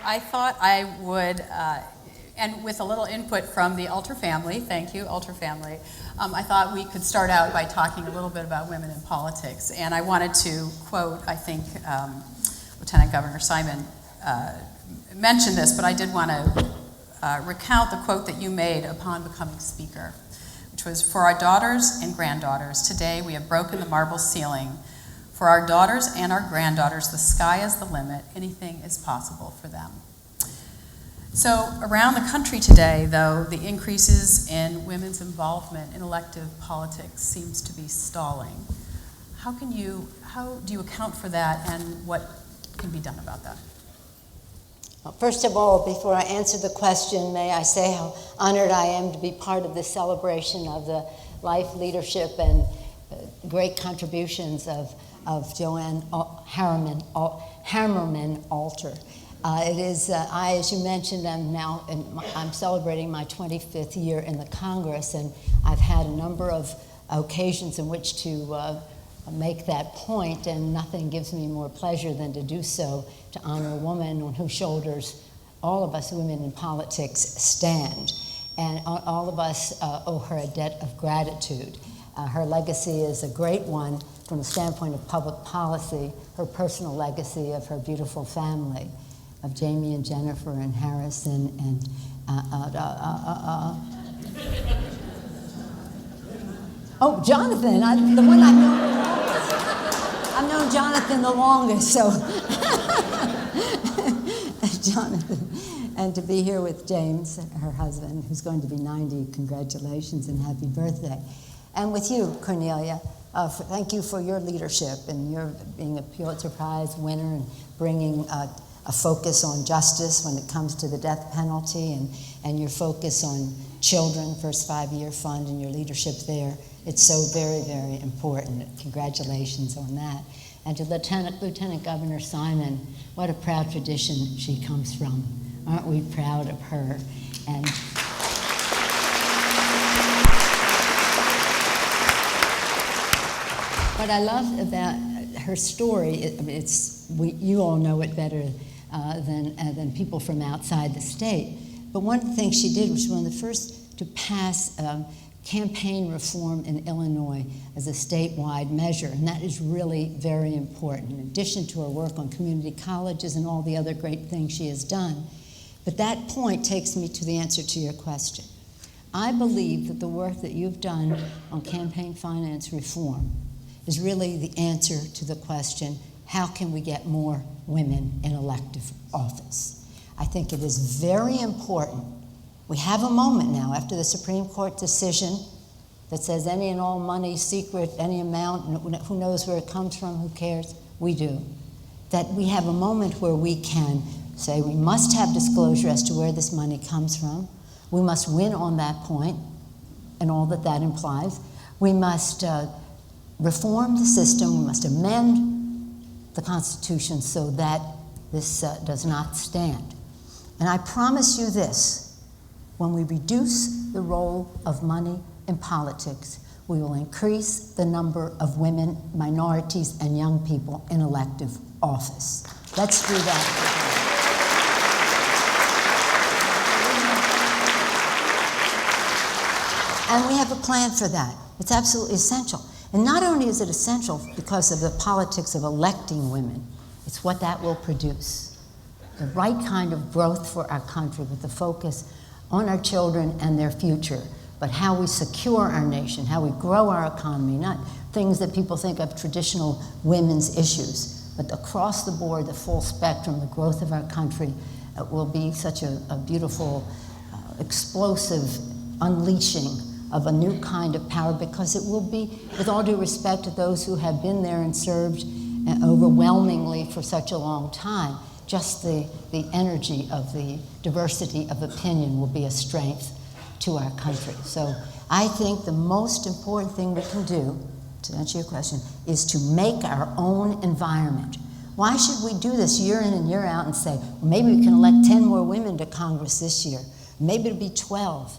I thought I would, and with a little input from the Alter family, thank you, Alter family, I thought we could start out by talking a little bit about women in politics. And I wanted to quote, I think Lieutenant Governor Simon mentioned this, but I did want to recount the quote that you made upon becoming Speaker, which was, "For our daughters and granddaughters, today we have broken the marble ceiling. For our daughters and our granddaughters, the sky is the limit. Anything is possible for them." So around the country today, though, the increases in women's involvement in elective politics seems to be stalling. How do you account for that, and what can be done about that? Well, first of all, before I answer the question, may I say how honored I am to be part of this celebration of the life, leadership, and great contributions of Joanne Hammerman Alter. It is, as you mentioned, I'm celebrating my 25th year in the Congress, and I've had a number of occasions in which to make that point, and nothing gives me more pleasure than to do so, to honor a woman on whose shoulders all of us women in politics stand. And all of us owe her a debt of gratitude. Her legacy is a great one from the standpoint of public policy, her personal legacy of her beautiful family, of Jamie and Jennifer and Harrison and oh, Jonathan, the one I've known the longest. I've known Jonathan the longest, so Jonathan. And to be here with James, her husband, who's going to be 90, congratulations and happy birthday. And with you, Cornelia, thank you for your leadership and your being a Pulitzer Prize winner and bringing a focus on justice when it comes to the death penalty, and your focus on children, First 5-Year Fund, and your leadership there. It's so very, very important. Congratulations on that. And to Lieutenant Governor Simon, what a proud tradition she comes from. Aren't we proud of her? And what I love about her story, you all know it better than people from outside the state. But one of the things she did was one of the first to pass campaign reform in Illinois as a statewide measure, and that is really very important, in addition to her work on community colleges and all the other great things she has done. But that point takes me to the answer to your question. I believe that the work that you've done on campaign finance reform is really the answer to the question, how can we get more women in elective office? I think it is very important. We have a moment now after the Supreme Court decision that says any and all money, secret, any amount, who knows where it comes from, who cares? We do. That we have a moment where we can say we must have disclosure as to where this money comes from. We must win on that point and all that that implies. We must reform the system. We must amend the Constitution so that this does not stand. And I promise you this, when we reduce the role of money in politics, we will increase the number of women, minorities, and young people in elective office. Let's do that. And we have a plan for that. It's absolutely essential. And not only is it essential because of the politics of electing women, it's what that will produce. The right kind of growth for our country with the focus on our children and their future, but how we secure our nation, how we grow our economy, not things that people think of traditional women's issues, but across the board, the full spectrum, the growth of our country will be such a beautiful, explosive unleashing of a new kind of power, because it will be, with all due respect to those who have been there and served overwhelmingly for such a long time, just the energy of the diversity of opinion will be a strength to our country. So I think the most important thing we can do, to answer your question, is to make our own environment. Why should we do this year in and year out and say, well, maybe we can elect 10 more women to Congress this year, maybe it'll be 12.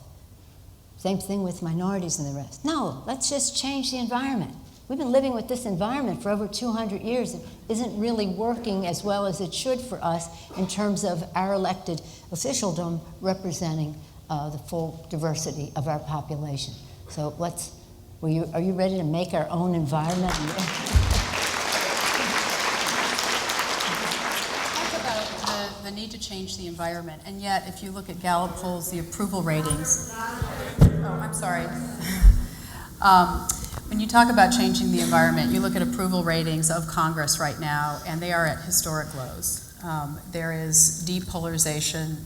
Same thing with minorities and the rest. No, let's just change the environment. We've been living with this environment for over 200 years. It isn't really working as well as it should for us in terms of our elected officialdom representing the full diversity of our population. So are you ready to make our own environment? Talk about the need to change the environment, and yet if you look at Gallup polls, the approval ratings. Oh, I'm sorry. When you talk about changing the environment, you look at approval ratings of Congress right now, and they are at historic lows. There is deep polarization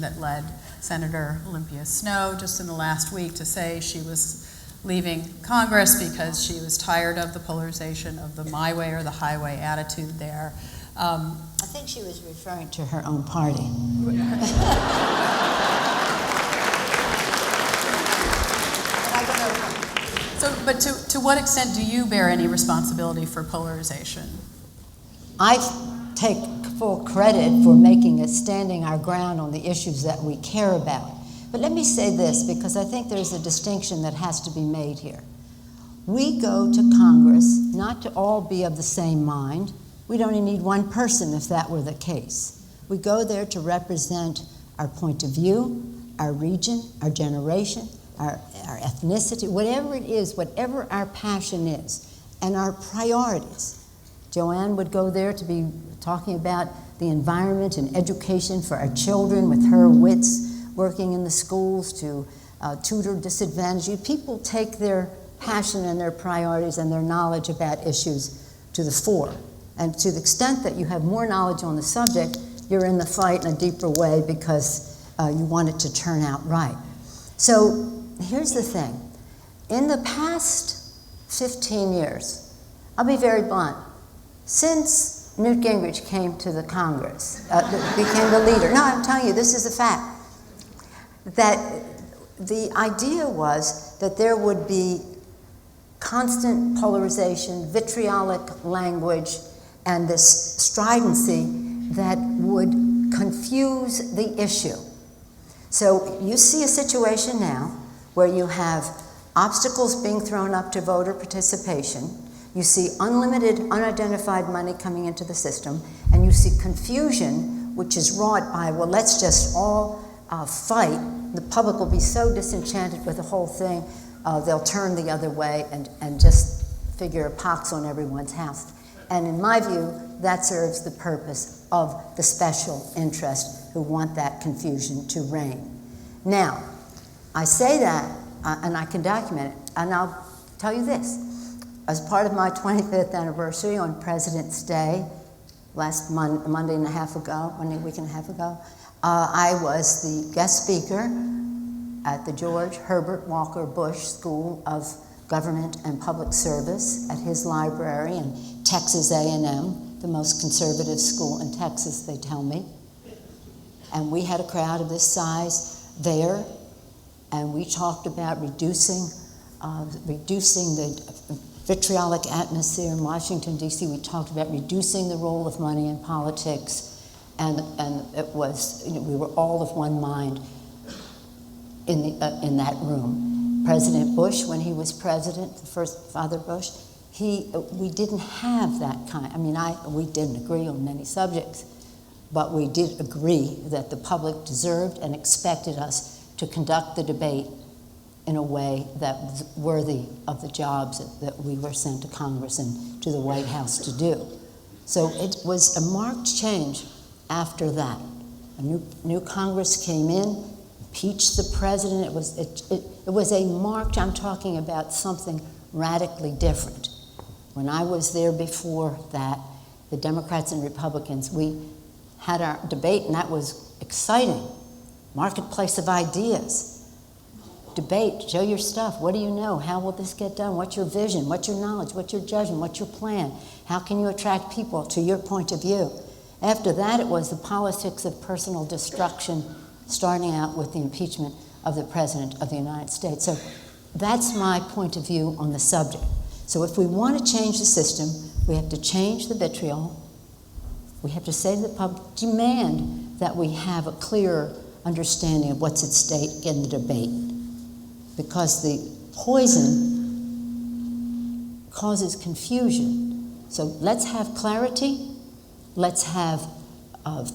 that led Senator Olympia Snowe just in the last week to say she was leaving Congress because she was tired of the polarization of the my way or the highway attitude there. I think she was referring to her own party. But to what extent do you bear any responsibility for polarization? I take full credit for standing our ground on the issues that we care about. But let me say this, because I think there's a distinction that has to be made here. We go to Congress not to all be of the same mind. We'd only need one person if that were the case. We go there to represent our point of view, our region, our generation, our ethnicity, whatever it is, whatever our passion is, and our priorities. Joanne would go there to be talking about the environment and education for our children with her wits, working in the schools to tutor disadvantaged. People take their passion and their priorities and their knowledge about issues to the fore. And to the extent that you have more knowledge on the subject, you're in the fight in a deeper way because you want it to turn out right. So here's the thing. In the past 15 years, I'll be very blunt, since Newt Gingrich came to the Congress, became the leader, no, I'm telling you, this is a fact, that the idea was that there would be constant polarization, vitriolic language, and this stridency that would confuse the issue. So you see a situation now where you have obstacles being thrown up to voter participation, you see unlimited, unidentified money coming into the system, and you see confusion, which is wrought by, well, let's just all fight. The public will be so disenchanted with the whole thing, they'll turn the other way and just figure a pox on everyone's house. And in my view, that serves the purpose of the special interest who want that confusion to reign. Now, I say that, and I can document it, and I'll tell you this. As part of my 25th anniversary on President's Day, last Monday and a half ago, week and a half ago, I was the guest speaker at the George Herbert Walker Bush School of Government and Public Service at his library in Texas A&M, the most conservative school in Texas, they tell me. And we had a crowd of this size there, and we talked about reducing the vitriolic atmosphere in Washington, D.C. We talked about reducing the role of money in politics, and it was, we were all of one mind in that room. President Bush, when he was president, the first Father Bush, we didn't have that kind. We didn't agree on many subjects, but we did agree that the public deserved and expected us to conduct the debate in a way that was worthy of the jobs that we were sent to Congress and to the White House to do. So it was a marked change after that. A new Congress came in, impeached the president. It was a marked, I'm talking about something radically different. When I was there before that, the Democrats and Republicans, we had our debate, and that was exciting. Marketplace of ideas. Debate, show your stuff. What do you know? How will this get done? What's your vision? What's your knowledge? What's your judgment? What's your plan? How can you attract people to your point of view? After that, it was the politics of personal destruction, starting out with the impeachment of the President of the United States. So that's my point of view on the subject. So if we want to change the system, we have to change the vitriol. We have to say to the public, demand that we have a clearer understanding of what's at stake in the debate. Because the poison causes confusion. So let's have clarity. Let's have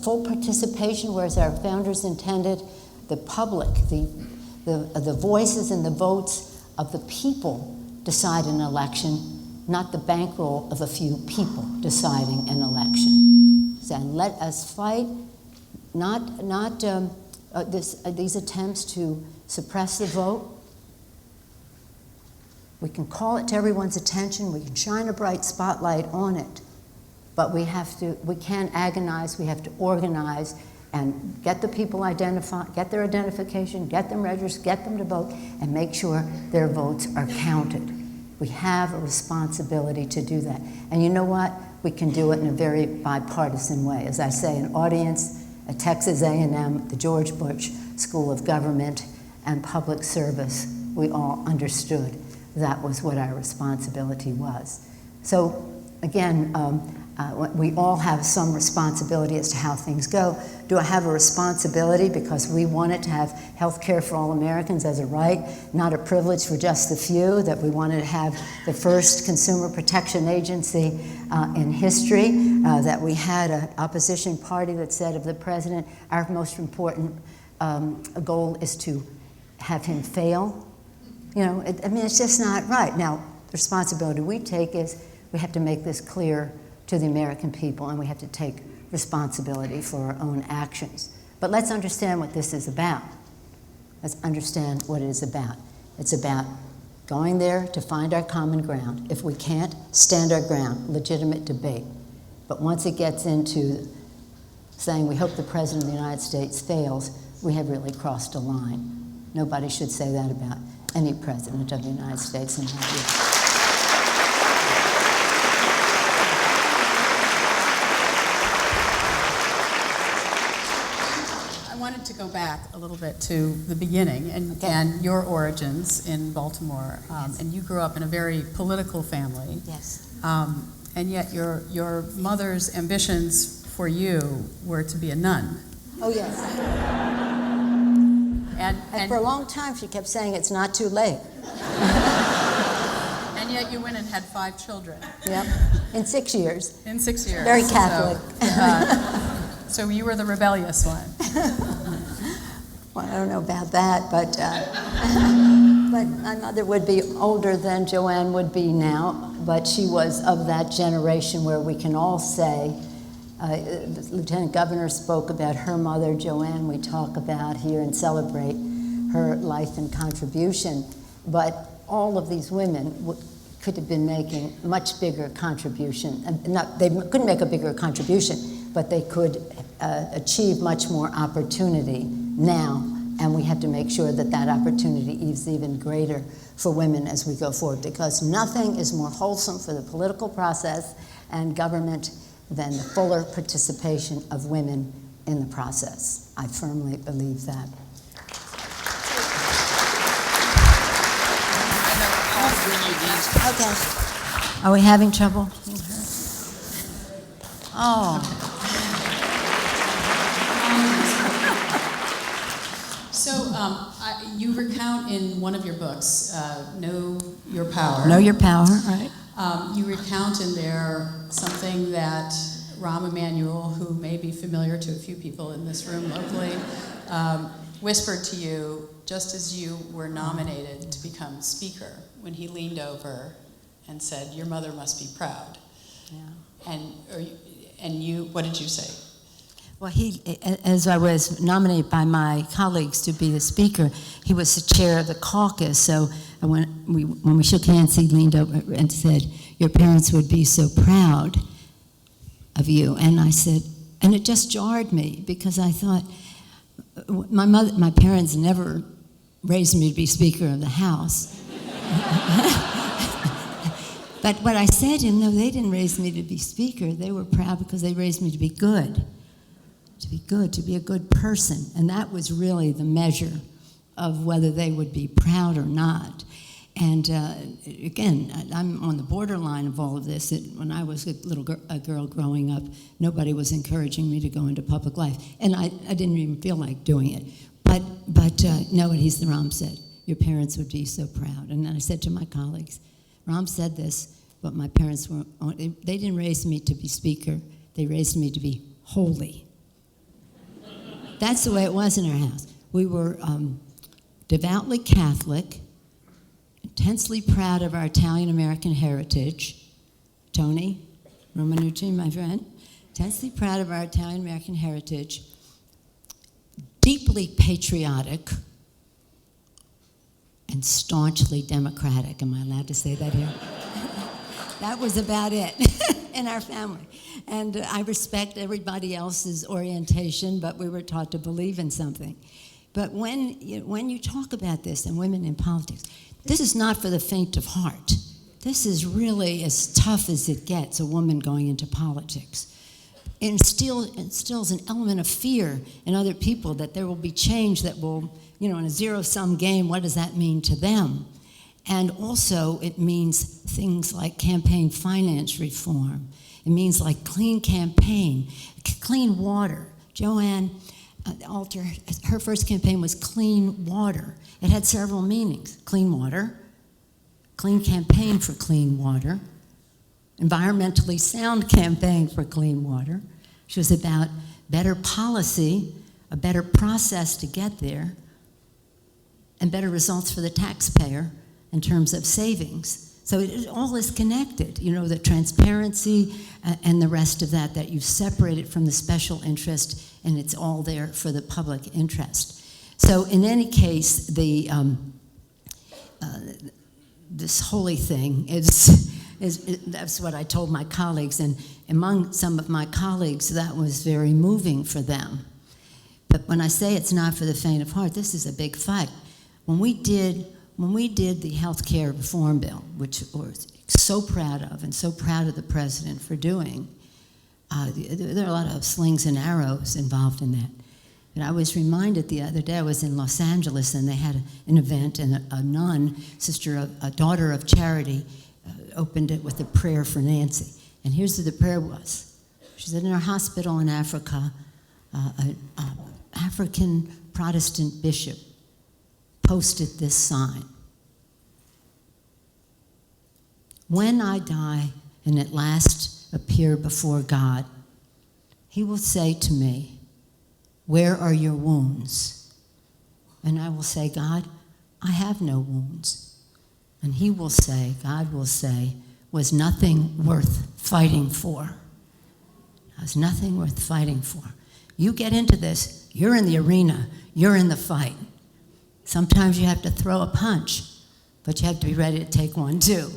full participation, whereas our founders intended. The public, the voices and the votes of the people decide an election, not the bankroll of a few people deciding an election. So let us fight, not these attempts to suppress the vote. We can call it to everyone's attention. We can shine a bright spotlight on it, but we can't agonize. We have to organize and get the people identified, get their identification, get them registered, get them to vote, and make sure their votes are counted. We have a responsibility to do that. And you know what? We can do it in a very bipartisan way. As I say, an audience at Texas A&M, the George Bush School of Government and Public Service, we all understood that was what our responsibility was. So again, we all have some responsibility as to how things go. Do I have a responsibility because we wanted to have health care for all Americans as a right, not a privilege for just the few, that we wanted to have the first consumer protection agency in history, that we had an opposition party that said of the president, our most important goal is to have him fail? You know, it's just not right. Now, the responsibility we take is we have to make this clear to the American people, and we have to take responsibility for our own actions. But let's understand what this is about. Let's understand what it is about. It's about going there to find our common ground. If we can't, stand our ground, legitimate debate. But once it gets into saying we hope the President of the United States fails, we have really crossed a line. Nobody should say that about any President of the United States in my view. To go back a little bit to the beginning and your origins in Baltimore, Yes. And you grew up in a very political family. Yes. And yet your mother's ambitions for you were to be a nun. Oh, yes. And for a long time she kept saying it's not too late. And yet you went and had 5 children. Yep. In 6 years. In 6 years. Very Catholic. So you were the rebellious one. Well, I don't know about that, but my mother would be older than Joanne would be now, but she was of that generation where we can all say, the Lieutenant Governor spoke about her mother, Joanne, we talk about here and celebrate her life and contribution, but all of these women could have been making much bigger contribution. They couldn't make a bigger contribution, but they could achieve much more opportunity now, and we have to make sure that that opportunity is even greater for women as we go forward, because nothing is more wholesome for the political process and government than the fuller participation of women in the process. I firmly believe that. Okay. Are we having trouble? Oh. So you recount in one of your books, Know Your Power. Know Your Power, right. You recount in there something that Rahm Emanuel, who may be familiar to a few people in this room locally, whispered to you just as you were nominated to become Speaker, when he leaned over and said, "Your mother must be proud." Yeah. And you, what did you say? Well, as I was nominated by my colleagues to be the Speaker, he was the chair of the caucus. So when we shook hands, he leaned over and said, "Your parents would be so proud of you." And I said, and it just jarred me, because I thought, my parents never raised me to be Speaker of the House. But what I said to him, no, they didn't raise me to be Speaker. They were proud because they raised me to be good. To be good, to be a good person. And that was really the measure of whether they would be proud or not. And again, I'm on the borderline of all of this. When I was a girl growing up, nobody was encouraging me to go into public life. And I didn't even feel like doing it. But no, what Rahm said, "Your parents would be so proud." And then I said to my colleagues, Rahm said this, but my parents weren't. They didn't raise me to be speaker. They raised me to be holy. That's the way it was in our house. We were devoutly Catholic, intensely proud of our Italian-American heritage. Tony Romanucci, my friend, intensely proud of our Italian-American heritage, deeply patriotic, and staunchly democratic. Am I allowed to say that here? That was about it in our family. And I respect everybody else's orientation, but we were taught to believe in something. But when you talk about this and women in politics, this is not for the faint of heart. This is really as tough as it gets, a woman going into politics. It instills an element of fear in other people that there will be change that will, in a zero-sum game, what does that mean to them? And also it means things like campaign finance reform. It means like clean campaign, clean water. Joanne Alter, her first campaign was clean water. It had several meanings. Clean water, clean campaign for clean water, environmentally sound campaign for clean water. She was about better policy, a better process to get there, and better results for the taxpayer in terms of savings. So it all is connected, the transparency and the rest of that you've separated from the special interest, and it's all there for the public interest. So in any case, this holy thing that's what I told my colleagues, and among some of my colleagues, that was very moving for them. But when I say it's not for the faint of heart, this is a big fight. When we did the health care reform bill, which we're so proud of, and so proud of the president for doing, there are a lot of slings and arrows involved in that. And I was reminded the other day, I was in Los Angeles, and they had an event, and a nun, a daughter of charity, opened it with a prayer for Nancy. And here's what the prayer was. She said, in our hospital in Africa, an African Protestant bishop posted this sign. When I die and at last appear before God, he will say to me, where are your wounds? And I will say, God, I have no wounds. And he will say, God will say, was nothing worth fighting for. Was nothing worth fighting for. You get into this, you're in the arena, you're in the fight. Sometimes you have to throw a punch, but you have to be ready to take one too.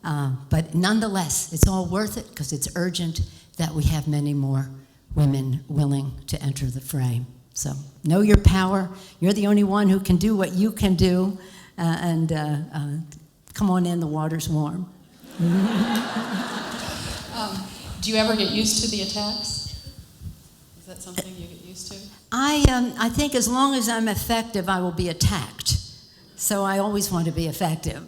But nonetheless, it's all worth it because it's urgent that we have many more women willing to enter the fray. So know your power. You're the only one who can do what you can do. And come on in, the water's warm. Do you ever get used to the attacks? Is that something you get used to? I think as long as I'm effective, I will be attacked. So I always want to be effective.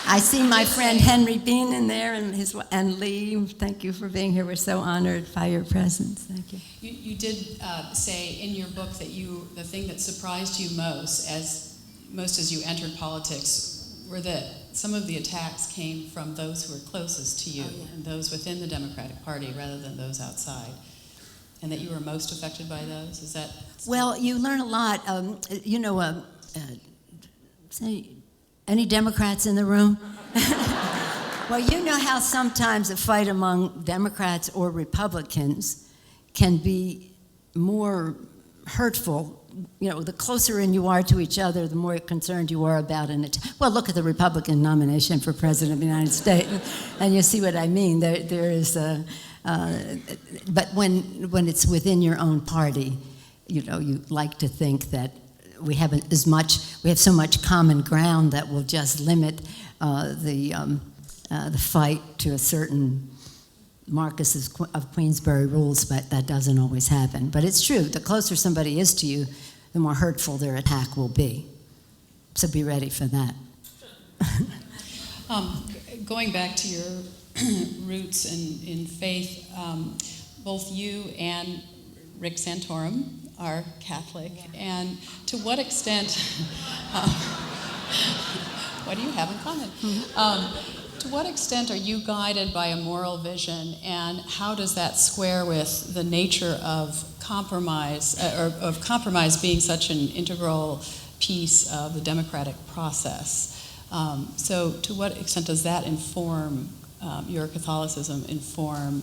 I see my friend Henry Bean in there, and Lee. Thank you for being here. We're so honored by your presence. Thank you. You did say in your book that the thing that surprised you most as you entered politics were that some of the attacks came from those who were closest to you, and those within the Democratic Party rather than those outside, and that you were most affected by those. Is that? Well, you learn a lot. Any Democrats in the room? Well, you know how sometimes a fight among Democrats or Republicans can be more hurtful. The closer in you are to each other, the more concerned you are about an attack. Well, look at the Republican nomination for President of the United States, and you see what I mean. There is a, but when it's within your own party, you like to think that we have so much common ground that will just limit the fight to a certain Marcus of Queensberry rules, but that doesn't always happen. But it's true, the closer somebody is to you, the more hurtful their attack will be. So be ready for that. Going back to your roots in faith, both you and Rick Santorum are Catholic, and to to what extent, what do you have in common? To what extent are you guided by a moral vision, and how does that square with the nature of compromise, or of compromise being such an integral piece of the democratic process? So to what extent does that inform your Catholicism, inform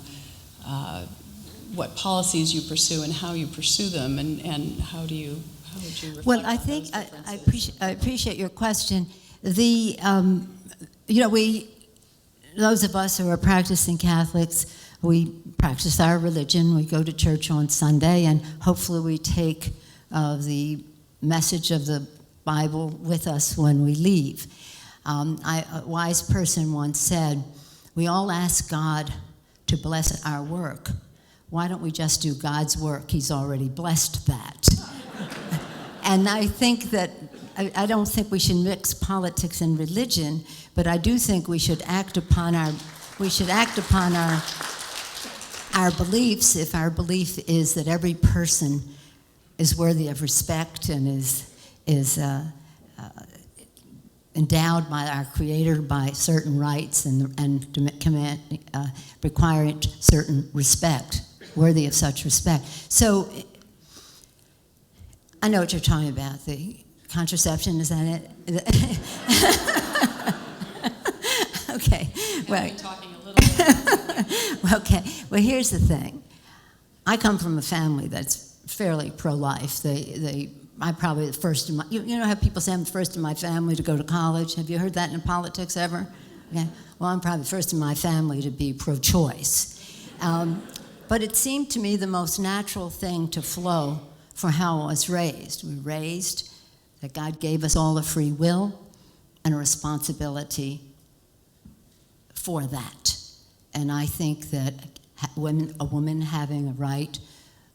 what policies you pursue and how you pursue them, and how would you reflect Well, I on think those I appreciate your question. Those of us who are practicing Catholics, we practice our religion. We go to church on Sunday, and hopefully we take the message of the Bible with us when we leave. A wise person once said, "We all ask God to bless our work. Why don't we just do God's work? He's already blessed that." And I think that, I don't think we should mix politics and religion, but I do think we should act upon our beliefs if our belief is that every person is worthy of respect and is endowed by our Creator by certain rights and requiring certain respect, worthy of such respect. So I know what you're talking about. The contraception, is that it? Okay. Well, talking a little bit. okay. Well, here's the thing. I come from a family that's fairly pro-life. I'm probably the first in my. You know how people say I'm the first in my family to go to college? Have you heard that in politics ever? Okay. Well, I'm probably the first in my family to be pro-choice. But it seemed to me the most natural thing to flow for how I was raised. We were raised that God gave us all a free will and a responsibility for that. And I think that a woman having a right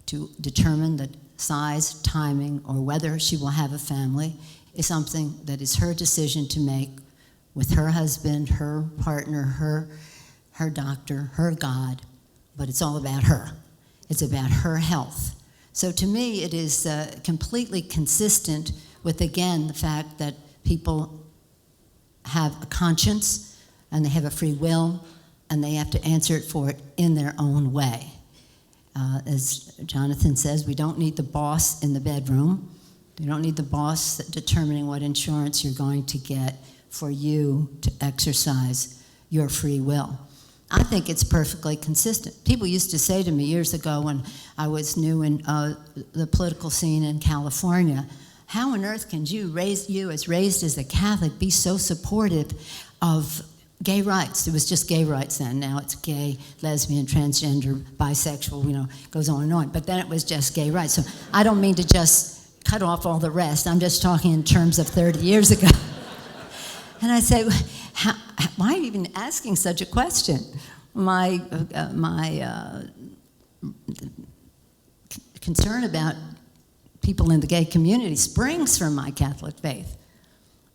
to determine the size, timing, or whether she will have a family is something that is her decision to make with her husband, her partner, her doctor, her God, but it's all about her. It's about her health. So to me, it is completely consistent with, again, the fact that people have a conscience and they have a free will and they have to answer for it in their own way. As Jonathan says, we don't need the boss in the bedroom. You don't need the boss determining what insurance you're going to get for you to exercise your free will. I think it's perfectly consistent. People used to say to me years ago when I was new in the political scene in California, how on earth can you as raised as a Catholic, be so supportive of gay rights? It was just gay rights then. Now it's gay, lesbian, transgender, bisexual, goes on and on. But then it was just gay rights. So I don't mean to just cut off all the rest. I'm just talking in terms of 30 years ago. And I say, why are you even asking such a question? My concern about people in the gay community springs from my Catholic faith.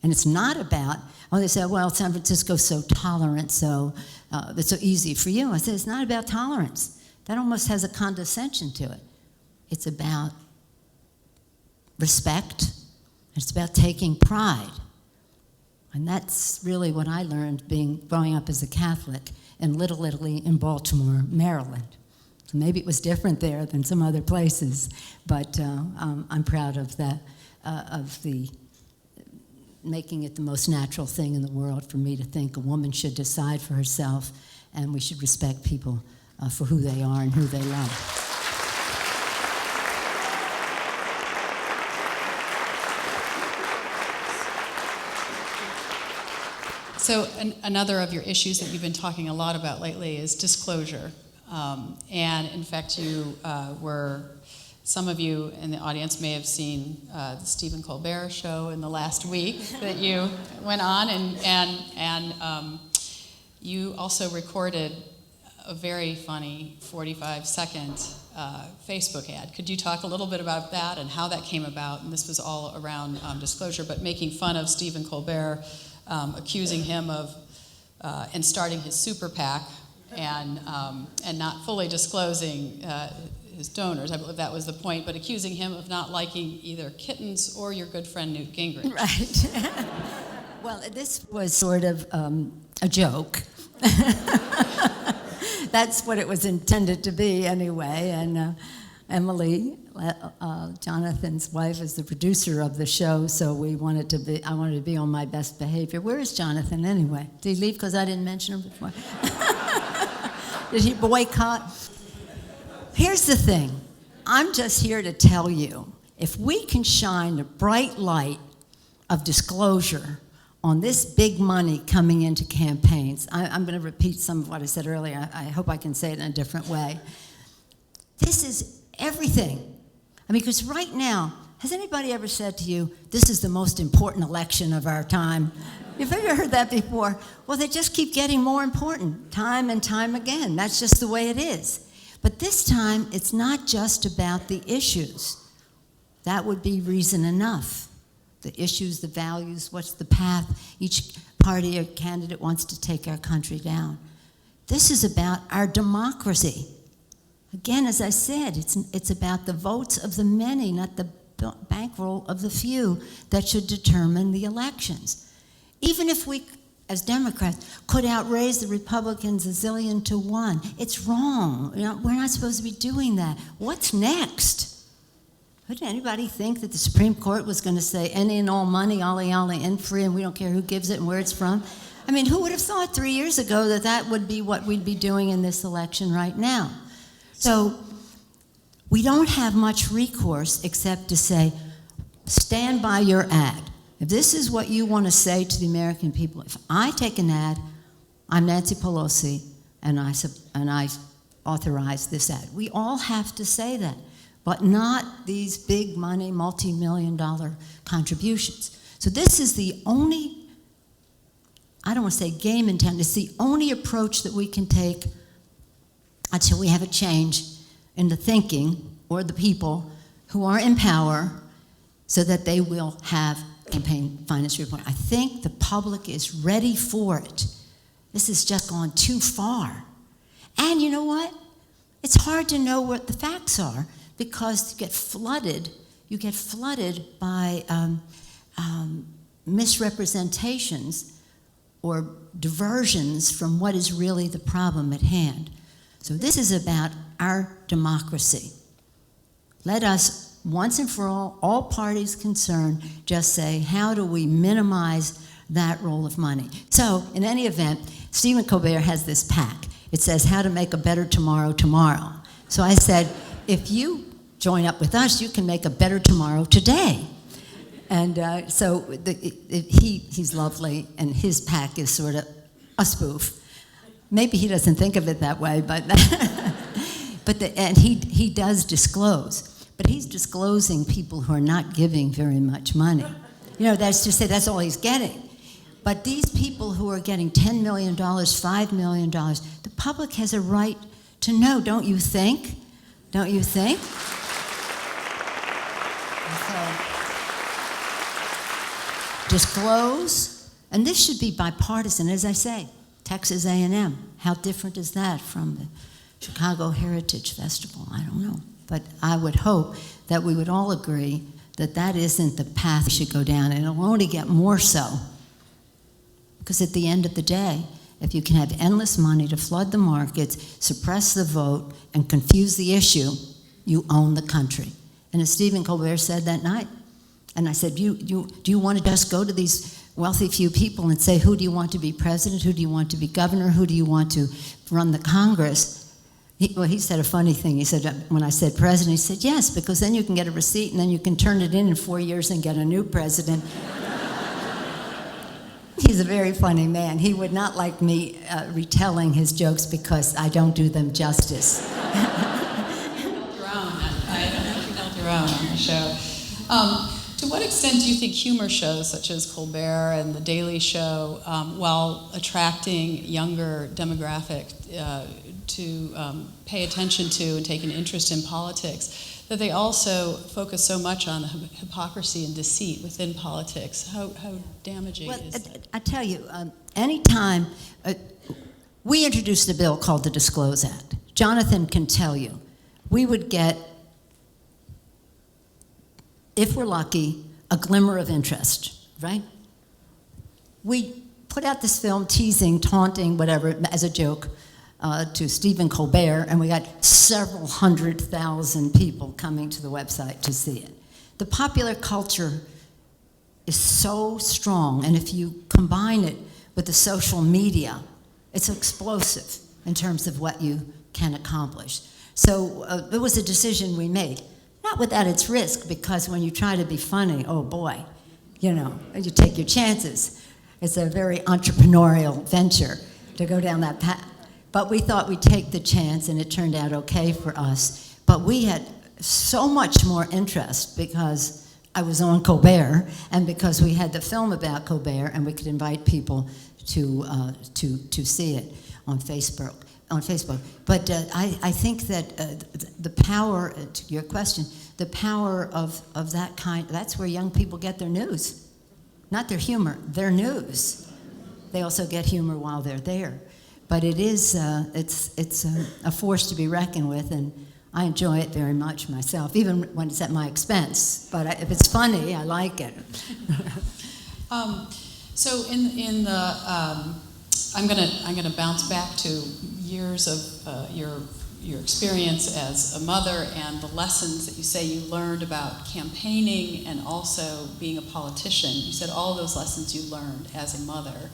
And it's not about, they say, well, San Francisco's so tolerant, so it's so easy for you. I said, it's not about tolerance. That almost has a condescension to it. It's about respect. It's about taking pride. And that's really what I learned growing up as a Catholic in Little Italy in Baltimore, Maryland. So maybe it was different there than some other places, but I'm proud of that, of the making it the most natural thing in the world for me to think a woman should decide for herself, and we should respect people for who they are and who they love. So another of your issues that you've been talking a lot about lately is disclosure. And in fact, some of you in the audience may have seen the Stephen Colbert show in the last week that you went on, and you also recorded a very funny 45-second Facebook ad. Could you talk a little bit about that and how that came about? And this was all around disclosure, but making fun of Stephen Colbert, accusing him of and starting his super PAC and not fully disclosing his donors. I believe that was the point, but accusing him of not liking either kittens or your good friend Newt Gingrich. Right. Well, this was sort of a joke. That's what it was intended to be anyway. And Emily, Jonathan's wife, is the producer of the show, so I wanted to be on my best behavior. Where is Jonathan anyway? Did he leave because I didn't mention him before? Did he boycott? Here's the thing. I'm just here to tell you, if we can shine a bright light of disclosure on this big money coming into campaigns, I'm going to repeat some of what I said earlier. I hope I can say it in a different way. This is everything. I mean, because right now, has anybody ever said to you, this is the most important election of our time? You've ever heard that before? Well, they just keep getting more important, time and time again. That's just the way it is. But this time, it's not just about the issues. That would be reason enough. The issues, the values, what's the path each party or candidate wants to take our country down. This is about our democracy. Again, as I said, it's about the votes of the many, not the bankroll of the few, that should determine the elections. Even if we, as Democrats, could outraise the Republicans a zillion to one, it's wrong. You know, we're not supposed to be doing that. What's next? Did anybody think that the Supreme Court was going to say any and all money, ollie, ollie, and free, and we don't care who gives it and where it's from? I mean, who would have thought 3 years ago that that would be what we'd be doing in this election right now? So we don't have much recourse except to say, stand by your ad. If this is what you want to say to the American people, if I take an ad, I'm Nancy Pelosi, and I authorize this ad. We all have to say that, but not these big money, multi-million-dollar contributions. So this is the only, I don't want to say game in town, it's the only approach that we can take until we have a change in the thinking or the people who are in power so that they will have campaign finance report. I think the public is ready for it. This has just gone too far. And you know what? It's hard to know what the facts are because you get flooded by misrepresentations or diversions from what is really the problem at hand. So this is about our democracy. Let us, once and for all parties concerned, just say, how do we minimize that roll of money? So, in any event, Stephen Colbert has this PAC. It says, how to make a better tomorrow tomorrow. So I said, if you join up with us, you can make a better tomorrow today. And he's lovely, and his PAC is sort of a spoof. Maybe he doesn't think of it that way, but and he does disclose. But he's disclosing people who are not giving very much money. You know, that's to say that's all he's getting. But these people who are getting $10 million, $5 million, the public has a right to know, don't you think? Don't you think? So, disclose, and this should be bipartisan, as I say. Texas A&M, how different is that from the Chicago Heritage Festival? I don't know. But I would hope that we would all agree that that isn't the path we should go down, and it'll only get more so. Because at the end of the day, if you can have endless money to flood the markets, suppress the vote, and confuse the issue, you own the country. And as Stephen Colbert said that night, and I said, do you want to just go to these wealthy few people and say, who do you want to be president, who do you want to be governor, who do you want to run the Congress? He said a funny thing. He said, when I said president, he said, yes, because then you can get a receipt and then you can turn it in 4 years and get a new president. He's a very funny man. He would not like me retelling his jokes because I don't do them justice. Your own on the show. To what extent do you think humor shows such as Colbert and The Daily Show, while attracting younger demographic to pay attention to and take an interest in politics, that they also focus so much on the hypocrisy and deceit within politics? How damaging is that? I tell you, anytime we introduced a bill called the Disclose Act. Jonathan can tell you, we would get, if we're lucky, a glimmer of interest, right? We put out this film teasing, taunting, whatever, as a joke, to Stephen Colbert, and we got several 100,000 people coming to the website to see it. The popular culture is so strong, and if you combine it with the social media, it's explosive in terms of what you can accomplish. So it was a decision we made, not without its risk, because when you try to be funny, oh boy, you know, you take your chances. It's a very entrepreneurial venture to go down that path. But we thought we'd take the chance, and it turned out okay for us. But we had so much more interest because I was on Colbert, and because we had the film about Colbert, and we could invite people to see it on Facebook. But I think that the power, to your question, the power of that kind, that's where young people get their news. Not their humor, their news. They also get humor while they're there. But it is, it's a force to be reckoned with, and I enjoy it very much myself, even when it's at my expense. But if it's funny, I like it. So in the, I'm gonna bounce back to years of your experience as a mother and the lessons that you say you learned about campaigning and also being a politician. You said all those lessons you learned as a mother.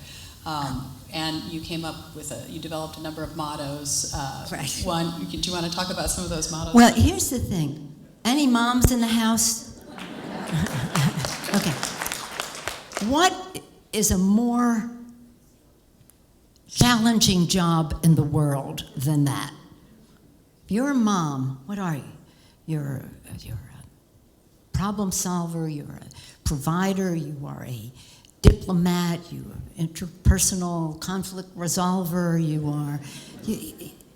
And you came up with you developed a number of mottos. Right. Do you want to talk about some of those mottos? Well, here's the thing. Any moms in the house? Okay. What is a more challenging job in the world than that? You're a mom. What are you? You're a problem solver. You're a provider. You are a diplomat. You are an interpersonal conflict resolver.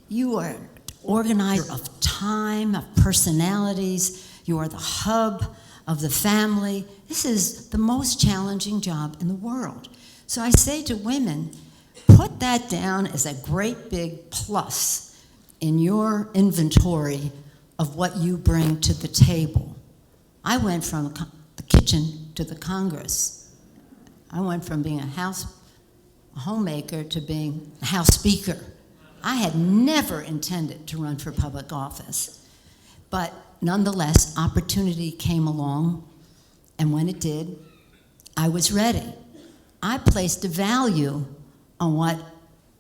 You are organizer of time, of personalities. You are the hub of the family. This is the most challenging job in the world. So I say to women, put that down as a great big plus in your inventory of what you bring to the table. I went from the kitchen to the Congress. I went from being a homemaker to being a House Speaker. I had never intended to run for public office. But nonetheless, opportunity came along, and when it did, I was ready. I placed a value on what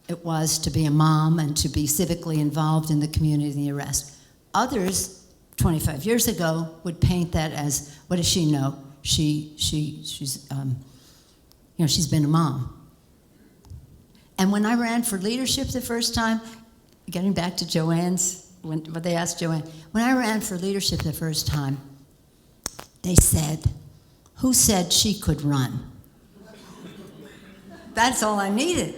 it was to be a mom and to be civically involved in the community and the rest. Others, 25 years ago, would paint that as, what does she know? She's been a mom. And when I ran for leadership the first time, getting back to Joanne's, when they asked Joanne, when I ran for leadership the first time, they said, who said she could run? That's all I needed.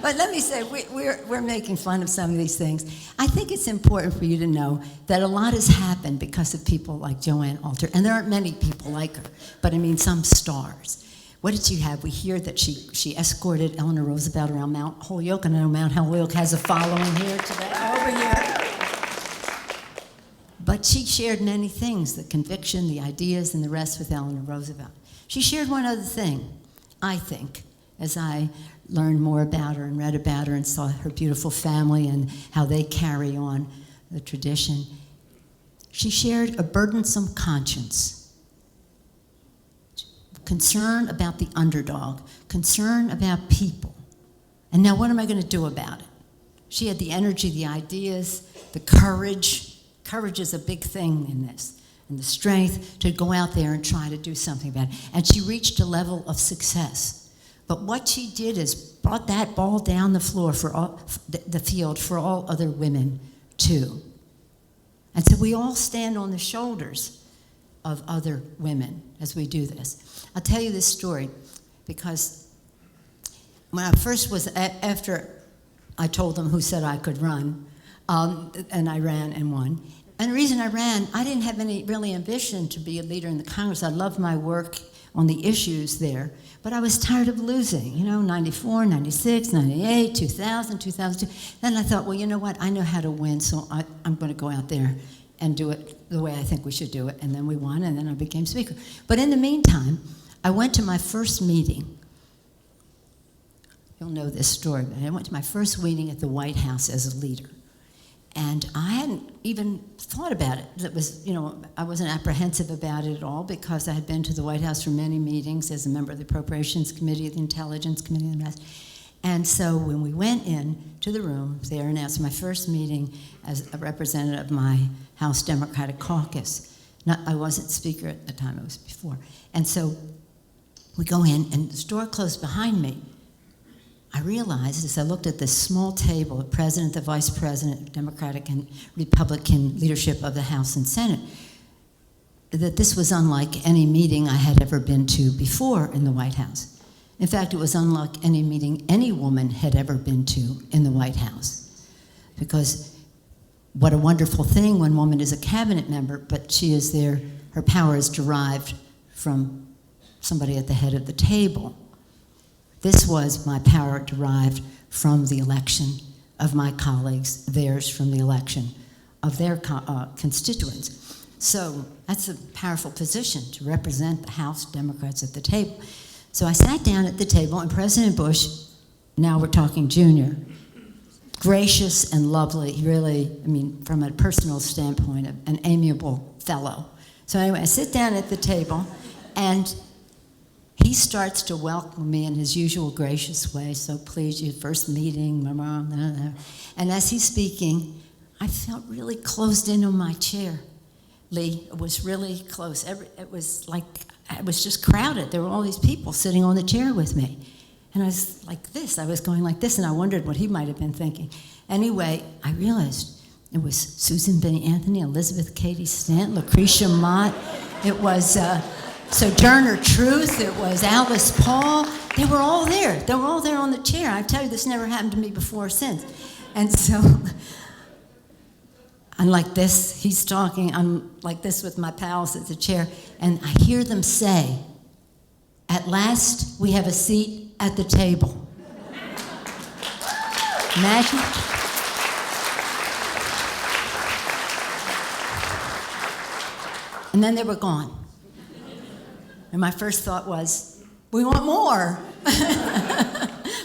But let me say, we're making fun of some of these things. I think it's important for you to know that a lot has happened because of people like Joanne Alter, and there aren't many people like her, but I mean some stars. What did she have? We hear that she escorted Eleanor Roosevelt around Mount Holyoke, and I know Mount Holyoke has a following here today, over here. But she shared many things, the conviction, the ideas, and the rest with Eleanor Roosevelt. She shared one other thing, I think, as I learned more about her and read about her and saw her beautiful family and how they carry on the tradition. She shared a burdensome conscience, concern about the underdog, concern about people. And now what am I going to do about it? She had the energy, the ideas, the courage. Courage is a big thing in this, and the strength to go out there and try to do something about it. And she reached a level of success. But what she did is brought that ball down the floor for all, the field for all other women too. And so we all stand on the shoulders of other women as we do this. I'll tell you this story because when I first was, after I told them who said I could run, and I ran and won. And the reason I ran, I didn't have any really ambition to be a leader in the Congress. I loved my work on the issues there. But I was tired of losing, 94, 96, 98, 2000, 2002. Then I thought, well, you know what? I know how to win, so I'm going to go out there and do it the way I think we should do it. And then we won, and then I became speaker. But in the meantime, I went to my first meeting. You'll know this story, but I went to my first meeting at the White House as a leader. And I hadn't even thought about it. It was, I wasn't apprehensive about it at all because I had been to the White House for many meetings as a member of the Appropriations Committee, the Intelligence Committee, and the rest. And so when we went in to the room there, and that's my first meeting as a representative of my House Democratic Caucus. I wasn't speaker at the time, it was before. And so we go in, and the door closed behind me. I realized as I looked at this small table, the president, the vice president, Democratic and Republican leadership of the House and Senate, that this was unlike any meeting I had ever been to before in the White House. In fact, it was unlike any meeting any woman had ever been to in the White House. Because what a wonderful thing when a woman is a cabinet member, but she is there, her power is derived from somebody at the head of the table. This was my power derived from the election of my colleagues, theirs from the election of their constituents. So that's a powerful position to represent the House Democrats at the table. So I sat down at the table, and President Bush, now we're talking junior, gracious and lovely, really, from a personal standpoint, an amiable fellow. So anyway, I sit down at the table, and he starts to welcome me in his usual gracious way. So pleased, your first meeting, and as he's speaking, I felt really closed in on my chair. Lee, it was really close. It was like, it was just crowded. There were all these people sitting on the chair with me. And I was like this, I was going like this, and I wondered what he might have been thinking. Anyway, I realized it was Susan B. Anthony, Elizabeth Cady Stanton, Lucretia Mott. It was Sojourner Truth, it was Alice Paul. They were all there. They were all there on the chair. I tell you, this never happened to me before or since. And so I'm like this, he's talking, I'm like this with my pals at the chair, and I hear them say, "At last, we have a seat at the table." Imagine. And then they were gone. And my first thought was, we want more.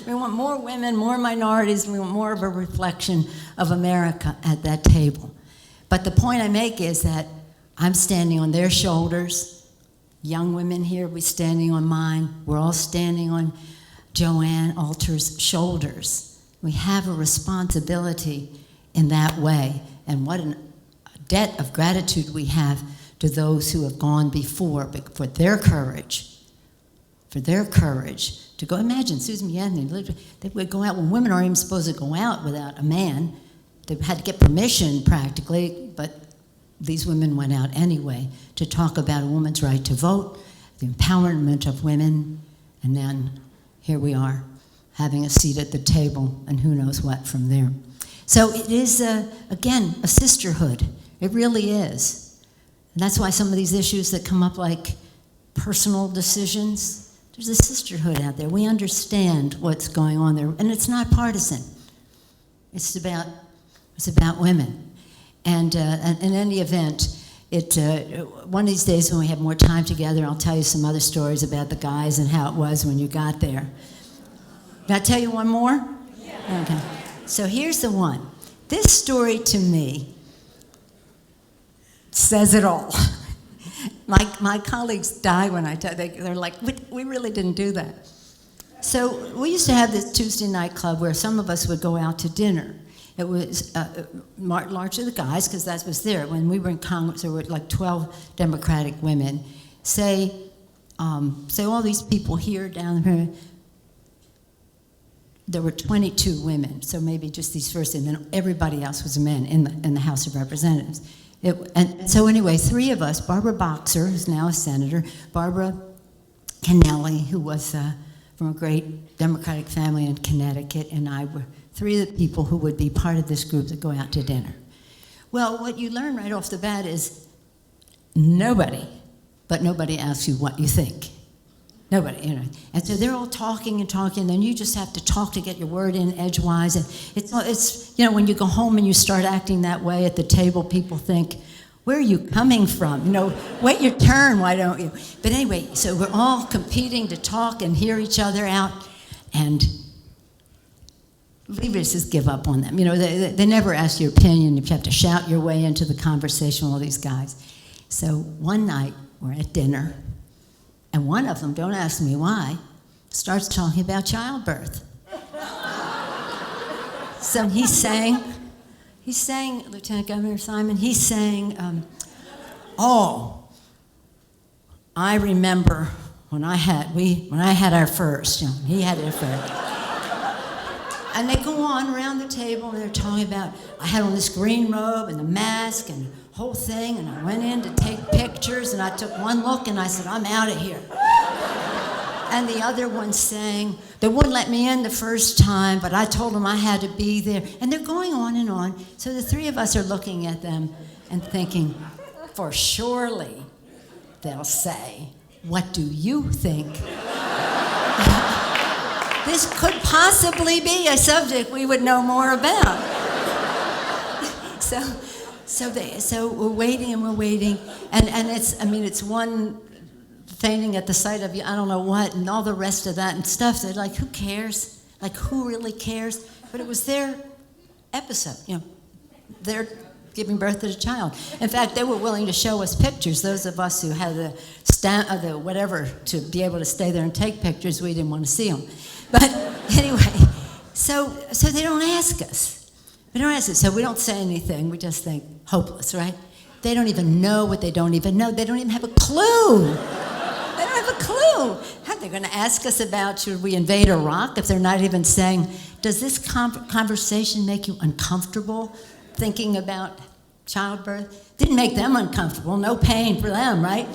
We want more women, more minorities, we want more of a reflection of America at that table. But the point I make is that I'm standing on their shoulders. Young women here, we're standing on mine. We're all standing on Joanne Alter's shoulders. We have a responsibility in that way. And what a debt of gratitude we have to those who have gone before for their courage to go. Imagine Susan B. Anthony, they would go out when women aren't even supposed to go out without a man. They had to get permission practically, but these women went out anyway to talk about a woman's right to vote, the empowerment of women, and then here we are having a seat at the table and who knows what from there. So it is, again, a sisterhood. It really is. And that's why some of these issues that come up like personal decisions, there's a sisterhood out there. We understand what's going on there, and it's not partisan. It's about women. And in any event, one of these days when we have more time together, I'll tell you some other stories about the guys and how it was when you got there. Can I tell you one more? Yeah. Okay. So here's the one. This story to me says it all. My colleagues die when I tell them. They're like, we really didn't do that. So we used to have this Tuesday night club where some of us would go out to dinner. It was largely the guys, because that was there. When we were in Congress, there were like 12 Democratic women. Say all these people here, down here, there were 22 women, so maybe just these first, and then everybody else was men in the House of Representatives. And so anyway, three of us, Barbara Boxer, who's now a senator, Barbara Kennelly, who was from a great Democratic family in Connecticut, and I were three of the people who would be part of this group that go out to dinner. Well, what you learn right off the bat is nobody asks you what you think. Nobody, you know. And so they're all talking and talking, and then you just have to talk to get your word in edgewise. And it's you know, when you go home and you start acting that way at the table, people think, where are you coming from? You know, wait your turn, why don't you? But anyway, so we're all competing to talk and hear each other out, and leaders just give up on them. You know, they never ask your opinion. You have to shout your way into the conversation with all these guys. So one night, we're at dinner, and one of them, don't ask me why, starts talking about childbirth. So he's saying, Lieutenant Governor Simon, he's saying, I remember when I had our first, you know, he had it first. And they go on around the table and they're talking about, I had on this green robe and the mask and the whole thing, and I went in to take pictures, and I took one look and I said, I'm out of here. And the other one's saying, they wouldn't let me in the first time, but I told them I had to be there. And they're going on and on. So the three of us are looking at them and thinking, for surely they'll say, what do you think? This could possibly be a subject we would know more about. So we're waiting and we're waiting, and it's one fainting at the sight of you, I don't know what, and all the rest of that and stuff. They're like, who cares? Like, who really cares? But it was their episode, you know. They're giving birth to the child. In fact, they were willing to show us pictures. Those of us who had the whatever to be able to stay there and take pictures, we didn't want to see them. But anyway, so they don't ask us. They don't ask us, so we don't say anything. We just think, hopeless, right? They don't even know what they don't even know. They don't even have a clue. They don't have a clue. How they're going to ask us about, should we invade Iraq, if they're not even saying, does this conversation make you uncomfortable thinking about childbirth? Didn't make them uncomfortable. No pain for them, right?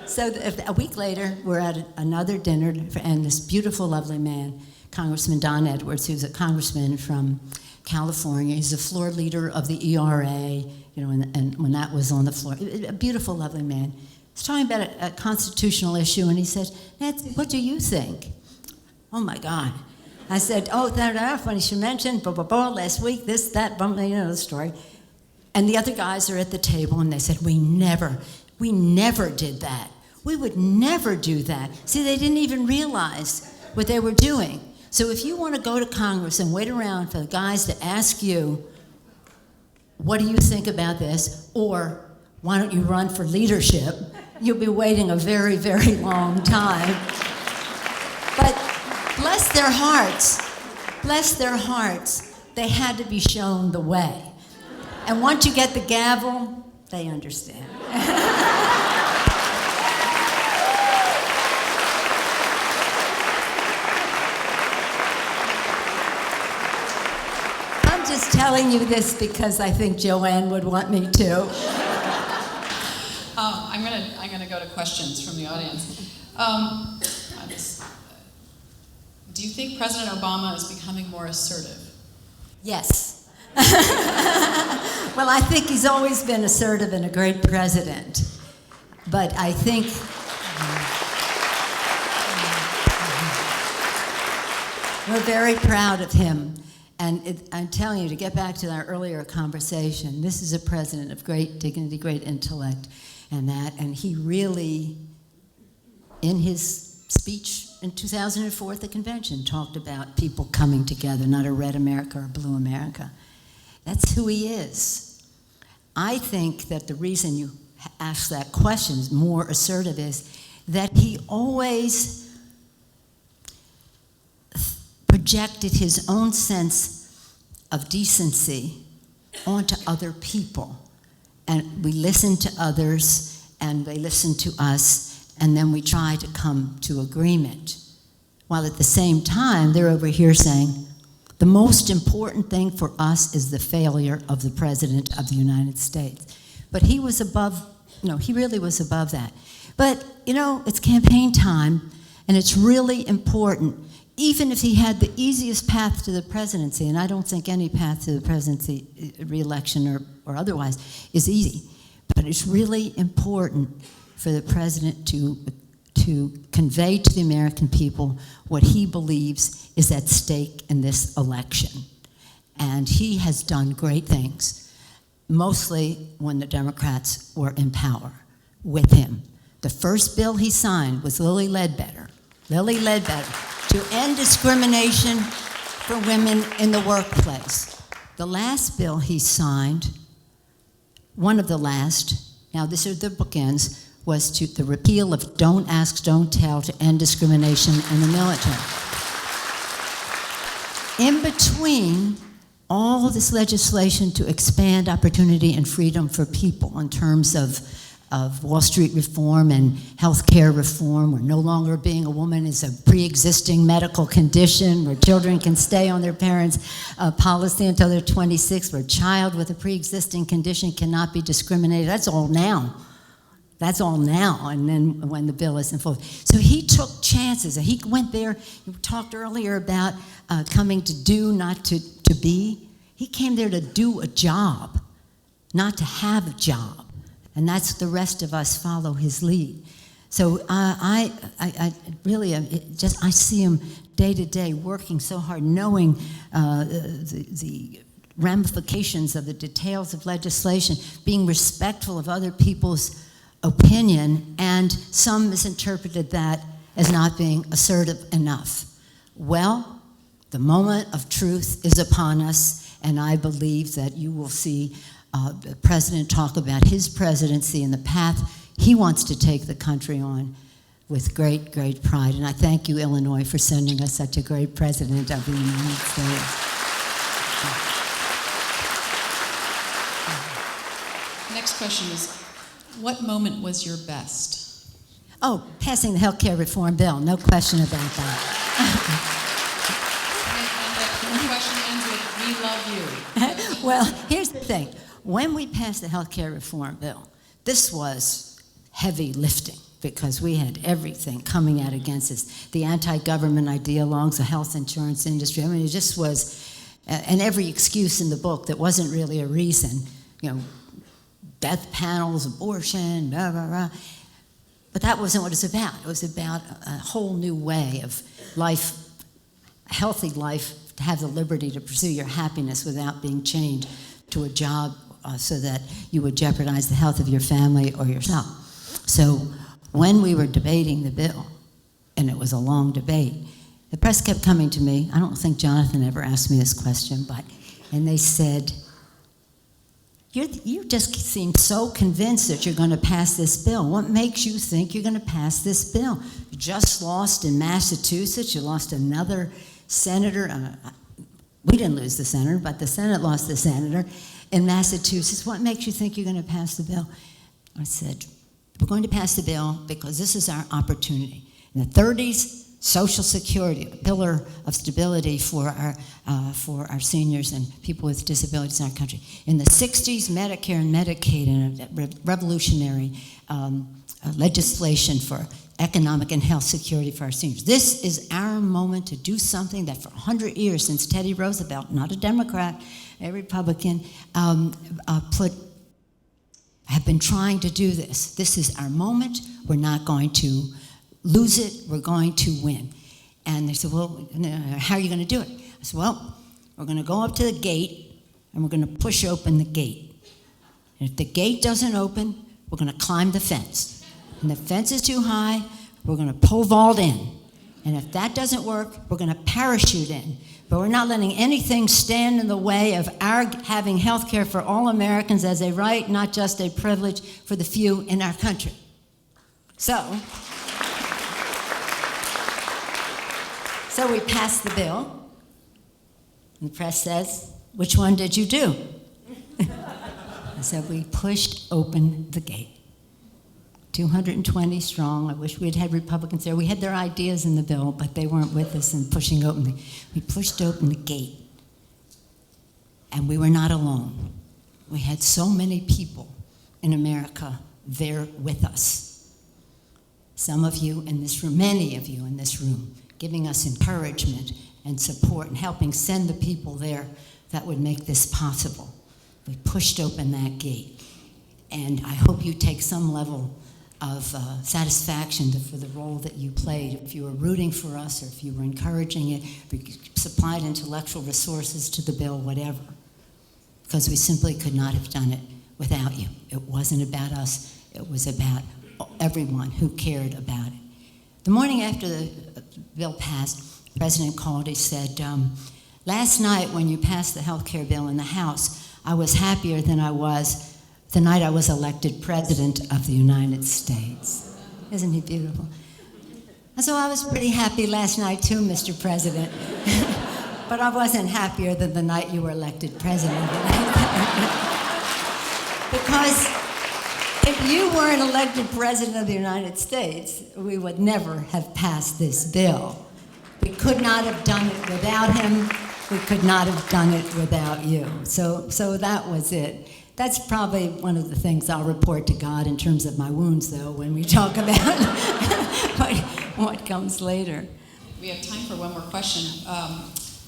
So a week later, we're at another dinner, and this beautiful, lovely man, Congressman Don Edwards, who's a congressman from California. He's the floor leader of the ERA, you know, and when that was on the floor. A beautiful, lovely man. He's talking about a constitutional issue, and he said, Nancy, what do you think? Oh, my God. I said, that's funny, she mentioned, blah, blah, blah, last week, this, that, blah, you know the story. And the other guys are at the table, and they said, we never did that. We would never do that. See, they didn't even realize what they were doing. So if you want to go to Congress and wait around for the guys to ask you, what do you think about this? Or why don't you run for leadership? You'll be waiting a very, very long time. But bless their hearts, they had to be shown the way. And once you get the gavel, they understand. I'm just telling you this because I think Joanne would want me to. I'm gonna go to questions from the audience. Do you think President Obama is becoming more assertive? Yes. Well, I think he's always been assertive and a great president. But I think we're very proud of him. And I'm telling you, to get back to our earlier conversation, this is a president of great dignity, great intellect, and he really, in his speech in 2004 at the convention, talked about people coming together, not a red America or a blue America. That's who he is. I think that the reason you ask that question is more assertive is that he always projected his own sense of decency onto other people. And we listen to others, and they listen to us, and then we try to come to agreement. While at the same time, they're over here saying, the most important thing for us is the failure of the President of the United States. But he was above, he really was above that. But, it's campaign time, and it's really important. Even if he had the easiest path to the presidency, and I don't think any path to the presidency, re-election or otherwise, is easy, but it's really important for the president to to convey to the American people what he believes is at stake in this election. And he has done great things, mostly when the Democrats were in power with him. The first bill he signed was Lilly Ledbetter, to end discrimination for women in the workplace. The last bill he signed, one of the last, now these are the bookends, was to the repeal of Don't Ask, Don't Tell to end discrimination in the military. In between all this legislation to expand opportunity and freedom for people in terms of Wall Street reform and health care reform, where no longer being a woman is a pre-existing medical condition, where children can stay on their parents' policy until they're 26, where a child with a pre-existing condition cannot be discriminated. That's all now. That's all now, and then when the bill is in full. So he took chances. He went there. You talked earlier about coming to do, not to be. He came there to do a job, not to have a job. And that's the rest of us follow his lead. So I really I see him day to day working so hard, knowing the ramifications of the details of legislation, being respectful of other people's opinion, and some misinterpreted that as not being assertive enough. Well, the moment of truth is upon us, and I believe that you will see the president talk about his presidency and the path he wants to take the country on with great, great pride. And I thank you, Illinois, for sending us such a great president of the United States. Next question is, what moment was your best? Oh, passing the health care reform bill, no question about that. And the question ends with, we love you. Well, here's the thing. When we passed the health care reform bill, this was heavy lifting because we had everything coming out against us. The anti-government idea along the health insurance industry. I mean, it just was, and every excuse in the book that wasn't really a reason, death panels, abortion, blah, blah, blah. But that wasn't what it's about. It was about a whole new way of life, a healthy life, to have the liberty to pursue your happiness without being chained to a job so that you would jeopardize the health of your family or yourself. So when we were debating the bill, and it was a long debate, the press kept coming to me. I don't think Jonathan ever asked me this question, and they said, you just seem so convinced that you're going to pass this bill. What makes you think you're going to pass this bill? You just lost in Massachusetts. You lost another senator. We didn't lose the senator, but the Senate lost the senator in Massachusetts. What makes you think you're going to pass the bill? I said, we're going to pass the bill because this is our opportunity. In the 30s, Social Security, a pillar of stability for our seniors and people with disabilities in our country. In the 60s, Medicare and Medicaid, and a revolutionary legislation for economic and health security for our seniors. This is our moment to do something that for 100 years, since Teddy Roosevelt, not a Democrat, a Republican, have been trying to do this. This is our moment. We're not going to lose it. We're going to win. And they said, well, how are you going to do it? I said, well, we're going to go up to the gate, and we're going to push open the gate. And if the gate doesn't open, we're going to climb the fence. And the fence is too high, we're going to pole vault in. And if that doesn't work, we're going to parachute in. But we're not letting anything stand in the way of our having health care for all Americans as a right, not just a privilege for the few in our country. So we passed the bill. And the press says, which one did you do? I said, we pushed open the gate. 220 strong. I wish we'd had Republicans there. We had their ideas in the bill, but they weren't with us in pushing open. We pushed open the gate, and we were not alone. We had so many people in America there with us. Some of you in this room, many of you in this room, giving us encouragement and support and helping send the people there that would make this possible. We pushed open that gate, and I hope you take some level satisfaction for the role that you played. If you were rooting for us, or if you were encouraging it, if you supplied intellectual resources to the bill, whatever. Because we simply could not have done it without you. It wasn't about us. It was about everyone who cared about it. The morning after the bill passed, the president called. He said, last night when you passed the health care bill in the House, I was happier than I was the night I was elected President of the United States. Isn't he beautiful? And so I was pretty happy last night too, Mr. President. But I wasn't happier than the night you were elected President. Because if you weren't elected President of the United States, we would never have passed this bill. We could not have done it without him. We could not have done it without you. So that was it. That's probably one of the things I'll report to God in terms of my wounds, though, when we talk about what comes later. We have time for one more question.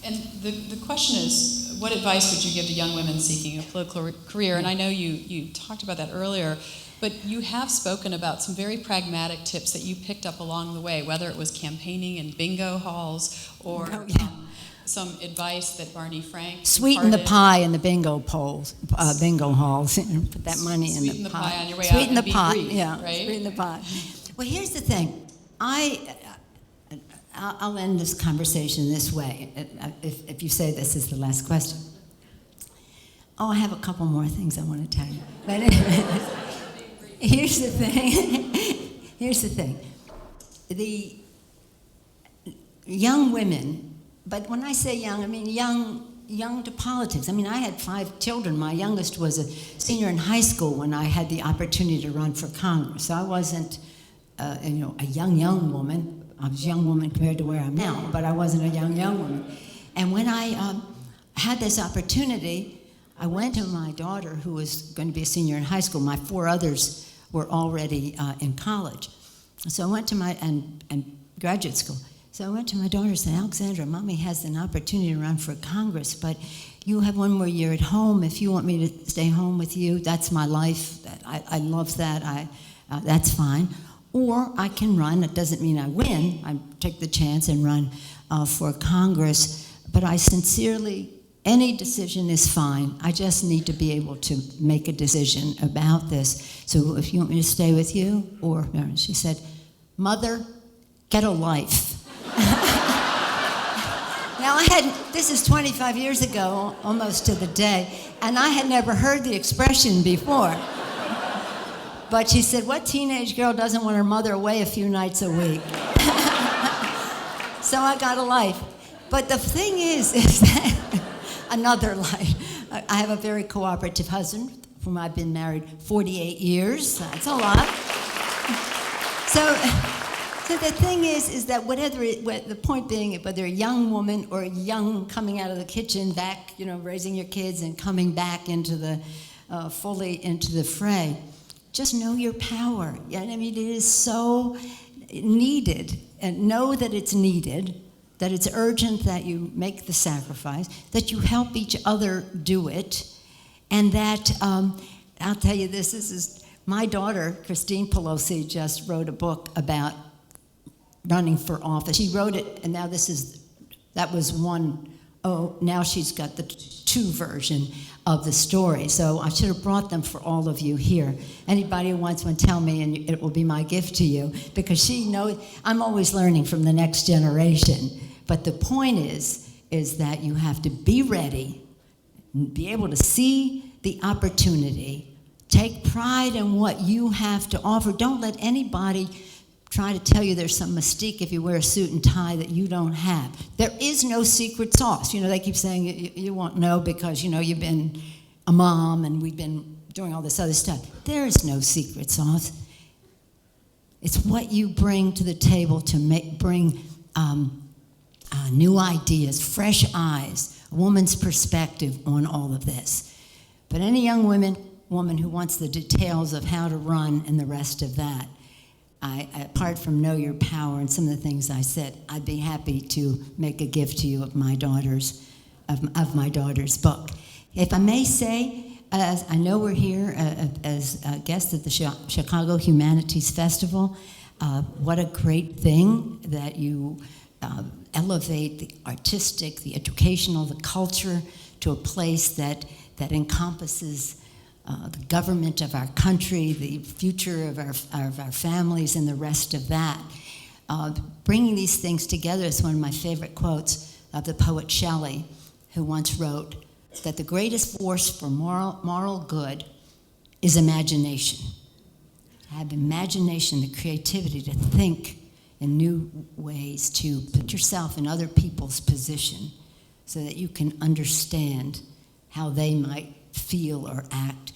And the question is, what advice would you give to young women seeking a political career? And I know you talked about that earlier, but you have spoken about some very pragmatic tips that you picked up along the way, whether it was campaigning in bingo halls or some advice that Barney Frank sweeten the pie in the bingo halls. Put that money in sweeten the pie on your way sweeten out. The pie, brief, yeah. Right? Sweeten the pie. Well, here's the thing. I'll end this conversation this way, if you say this is the last question. Oh, I have a couple more things I want to tell you. But here's the thing. Here's the thing. The young women, but when I say young, I mean young to politics. I mean, I had 5 children. My youngest was a senior in high school when I had the opportunity to run for Congress. So I wasn't, a young woman. I was a young woman compared to where I'm now, but I wasn't a young woman. And when I had this opportunity, I went to my daughter, who was going to be a senior in high school. My 4 others were already in college. So I went to and graduate school. So I went to my daughter and said, Alexandra, Mommy has an opportunity to run for Congress, but you have 1 more year at home. If you want me to stay home with you, that's my life. I love that. That's fine. Or I can run. It doesn't mean I win. I take the chance and run for Congress. But I sincerely, any decision is fine. I just need to be able to make a decision about this. So if you want me to stay with you, or she said, Mother, get a life. Now this is 25 years ago, almost to the day, and I had never heard the expression before. But she said, what teenage girl doesn't want her mother away a few nights a week? So I got a life. But the thing is that another life. I have a very cooperative husband, whom I've been married 48 years. That's a lot. So the thing is that the point being, whether a young woman or young coming out of the kitchen, back, raising your kids and coming back into the fully into the fray, just know your power. I mean, it is so needed, and know that it's needed, that it's urgent that you make the sacrifice, that you help each other do it, and that, I'll tell you this is my daughter, Christine Pelosi, just wrote a book about running for office. She wrote it, and now that was one. Oh, now she's got the 2 version of the story. So I should have brought them for all of you here. Anybody who wants one, tell me, and it will be my gift to you, because she knows I'm always learning from the next generation. But the point is that you have to be ready, be able to see the opportunity, take pride in what you have to offer. Don't let anybody try to tell you there's some mystique if you wear a suit and tie that you don't have. There is no secret sauce. They keep saying you won't know because, you've been a mom and we've been doing all this other stuff. There is no secret sauce. It's what you bring to the table to bring new ideas, fresh eyes, a woman's perspective on all of this. But any young woman who wants the details of how to run and the rest of that, apart from know your power and some of the things I said, I'd be happy to make a gift to you of my daughter's book. If I may say, as I know we're here as guests at the Chicago Humanities Festival. What a great thing that you elevate the artistic, the educational, the culture to a place that encompasses the government of our country, the future of our families, and the rest of that. Bringing these things together is one of my favorite quotes of the poet Shelley, who once wrote that the greatest force for moral good is imagination. Have imagination, the creativity to think in new ways, to put yourself in other people's position so that you can understand how they might feel or act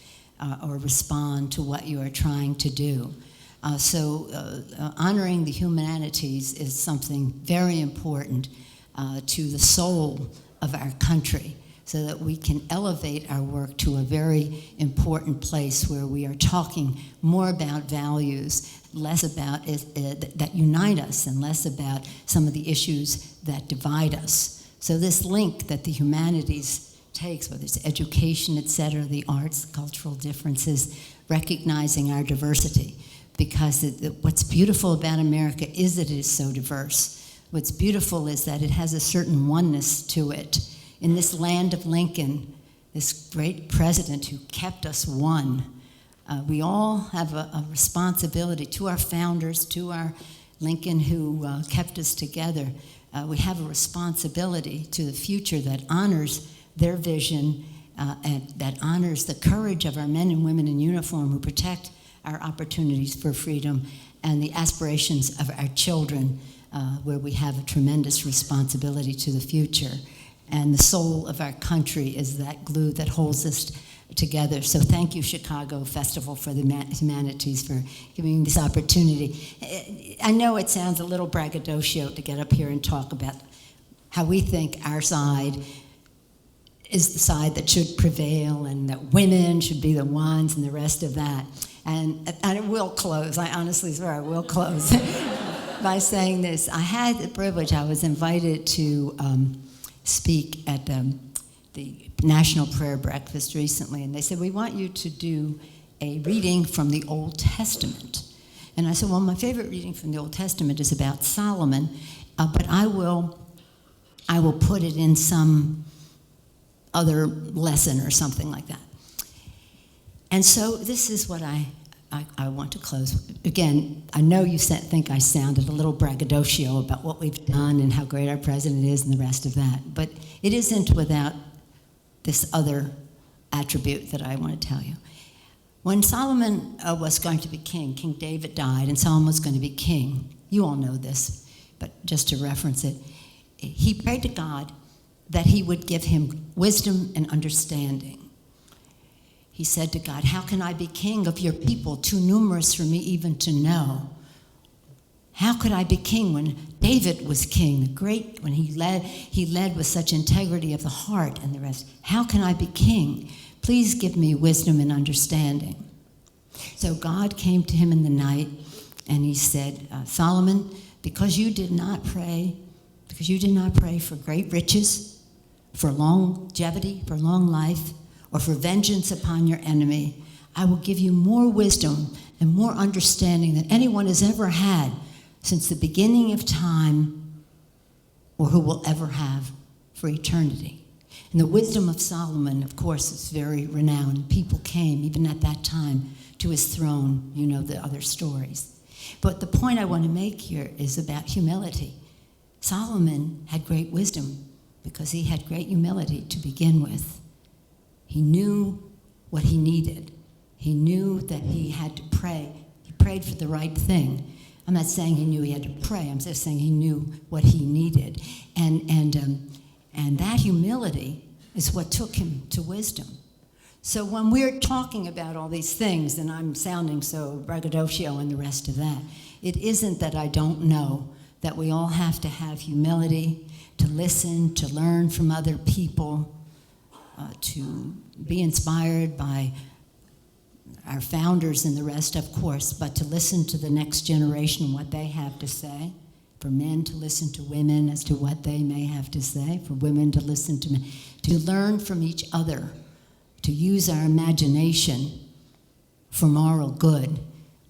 or respond to what you are trying to do. Honoring the humanities is something very important to the soul of our country, so that we can elevate our work to a very important place where we are talking more about values, less about that unite us, and less about some of the issues that divide us. So this link that the humanities takes, whether it's education, et cetera, the arts, cultural differences, recognizing our diversity. Because what's beautiful about America is that it is so diverse. What's beautiful is that it has a certain oneness to it. In this land of Lincoln, this great president who kept us one, we all have a responsibility to our founders, to our Lincoln who kept us together. We have a responsibility to the future that honors their vision and that honors the courage of our men and women in uniform who protect our opportunities for freedom and the aspirations of our children, where we have a tremendous responsibility to the future. And the soul of our country is that glue that holds us together. So thank you, Chicago Festival for the Humanities, for giving me this opportunity. I know it sounds a little braggadocio to get up here and talk about how we think our side is the side that should prevail and that women should be the ones and the rest of that. And it will close. I honestly swear I will close by saying this. I had the privilege, I was invited to speak at the National Prayer Breakfast recently, and they said, we want you to do a reading from the Old Testament. And I said, well, my favorite reading from the Old Testament is about Solomon, but I will put it in some other lesson or something like that. And so this is what I want to close. Again, I know you think I sounded a little braggadocio about what we've done and how great our president is and the rest of that, but it isn't without this other attribute that I want to tell you. When Solomon was going to be king, King David died, and Solomon was going to be king. You all know this, but just to reference it, he prayed to God that he would give him wisdom and understanding. He said to God, how can I be king of your people, too numerous for me even to know? How could I be king when David was king, the great, when he led with such integrity of the heart and the rest? How can I be king? Please give me wisdom and understanding. So God came to him in the night and he said, Solomon, because you did not pray for great riches, for longevity, for long life, or for vengeance upon your enemy, I will give you more wisdom and more understanding than anyone has ever had since the beginning of time, or who will ever have for eternity. And the wisdom of Solomon, of course, is very renowned. People came, even at that time, to his throne. You know the other stories. But the point I want to make here is about humility. Solomon had great wisdom because he had great humility to begin with. He knew what he needed. He knew that he had to pray. He prayed for the right thing. I'm not saying he knew he had to pray. I'm just saying he knew what he needed. And that humility is what took him to wisdom. So when we're talking about all these things, and I'm sounding so braggadocio and the rest of that, it isn't that I don't know that we all have to have humility, to listen, to learn from other people, to be inspired by our founders and the rest, of course, but to listen to the next generation, what they have to say, for men to listen to women as to what they may have to say, for women to listen to men, to learn from each other, to use our imagination for moral good.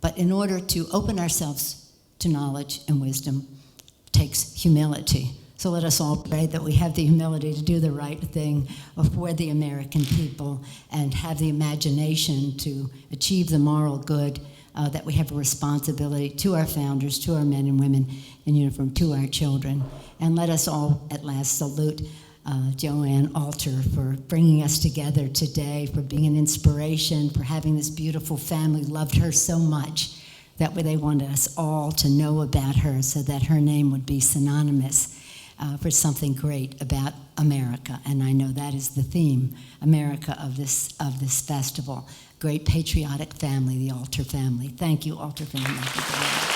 But in order to open ourselves to knowledge and wisdom takes humility. So let us all pray that we have the humility to do the right thing for the American people and have the imagination to achieve the moral good, that we have a responsibility to our founders, to our men and women in uniform, to our children. And let us all at last salute Joanne Alter for bringing us together today, for being an inspiration, for having this beautiful family, loved her so much that they wanted us all to know about her so that her name would be synonymous for something great about America. And I know that is the theme, America, of this festival. Great patriotic family, the Alter family. Thank you, Alter family.